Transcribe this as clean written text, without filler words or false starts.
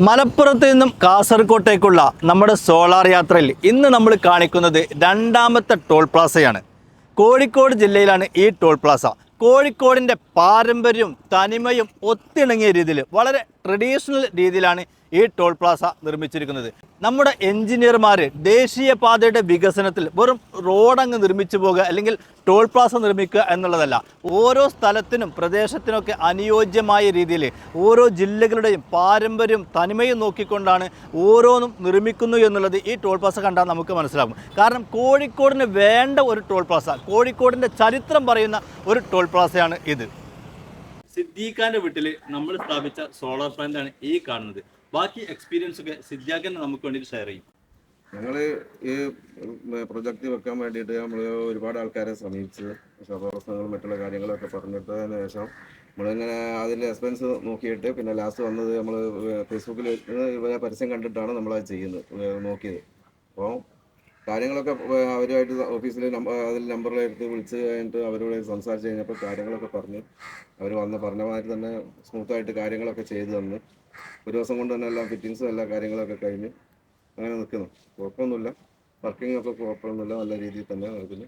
മലപ്പുറത്ത് നിന്നും കാസർഗോട്ടേക്കുള്ള നമ്മുടെ സോളാർ യാത്രയിൽ ഇന്ന് നമ്മൾ കാണിക്കുന്നത് രണ്ടാമത്തെ ടോൾ പ്ലാസയാണ്. കോഴിക്കോട് ജില്ലയിലാണ് ഈ ടോൾ പ്ലാസ. കോഴിക്കോടിൻ്റെ പാരമ്പര്യവും തനിമയും ഒത്തിണങ്ങിയ രീതിയിൽ വളരെ ട്രഡീഷണൽ രീതിയിലാണ് ഈ ടോൾ പ്ലാസ നിർമ്മിച്ചിരിക്കുന്നത്. നമ്മുടെ എഞ്ചിനീയർമാർ ദേശീയപാതയുടെ വികസനത്തിൽ വെറും റോഡങ്ങ് നിർമ്മിച്ചു പോകുക അല്ലെങ്കിൽ ടോൾ പ്ലാസ നിർമ്മിക്കുക എന്നുള്ളതല്ല, ഓരോ സ്ഥലത്തിനും പ്രദേശത്തിനൊക്കെ അനുയോജ്യമായ രീതിയിൽ ഓരോ ജില്ലകളുടെയും പാരമ്പര്യവും തനിമയും നോക്കിക്കൊണ്ടാണ് ഓരോന്നും നിർമ്മിക്കുന്നു എന്നുള്ളത് ഈ ടോൾ പ്ലാസ കണ്ടാൽ നമുക്ക് മനസ്സിലാകും. കാരണം കോഴിക്കോടിന് വേണ്ട ഒരു ടോൾ പ്ലാസ, കോഴിക്കോടിൻ്റെ ചരിത്രം പറയുന്ന ഒരു ടോൾ പ്ലാസയാണ് ഇത്. സിദ്ദീഖാന്റെ വീട്ടിൽ നമ്മൾ സ്ഥാപിച്ച സോളാർ പ്ലാന്റാണ് ഈ കാണുന്നത്. ബാക്കി എക്സ്പീരിയൻസ് ഒക്കെ സിദ്ദീഖൻ നമുക്ക് വേണ്ടി ഷെയർ ചെയ്യും. ഞങ്ങൾ ഈ പ്രൊജക്റ്റ് വെക്കാൻ വേണ്ടിയിട്ട് നമ്മൾ ഒരുപാട് ആൾക്കാരെ സമീപിച്ച് പ്രശ്നങ്ങളും മറ്റുള്ള കാര്യങ്ങളൊക്കെ പറഞ്ഞിട്ടതിന് ശേഷം നമ്മളിങ്ങനെ അതിൻ്റെ എക്സ്പെൻസ് നോക്കിയിട്ട് പിന്നെ ലാസ്റ്റ് വന്നത് നമ്മൾ ഫേസ്ബുക്കിൽ പരസ്യം കണ്ടിട്ടാണ് നമ്മളത് ചെയ്യുന്നത് നോക്കിയത്. അപ്പോൾ കാര്യങ്ങളൊക്കെ അവരുമായിട്ട് ഓഫീസിൽ അതിൽ നമ്പറിലെടുത്ത് വിളിച്ച് കഴിഞ്ഞിട്ട് അവരോട് സംസാരിച്ച് കഴിഞ്ഞപ്പോൾ കാര്യങ്ങളൊക്കെ പറഞ്ഞ് അവർ പറഞ്ഞ മാതിരി തന്നെ സ്മൂത്തായിട്ട് കാര്യങ്ങളൊക്കെ ചെയ്തു തന്ന് ഒരു ദിവസം കൊണ്ട് തന്നെ എല്ലാം ഫിറ്റിങ്സും എല്ലാ കാര്യങ്ങളൊക്കെ കഴിഞ്ഞ് അങ്ങനെ നിൽക്കുന്നു. കുഴപ്പമൊന്നുമില്ല, വർക്കിംഗ് ഒക്കെ കുഴപ്പമൊന്നുമില്ല, നല്ല രീതിയിൽ തന്നെ നടക്കുന്നു.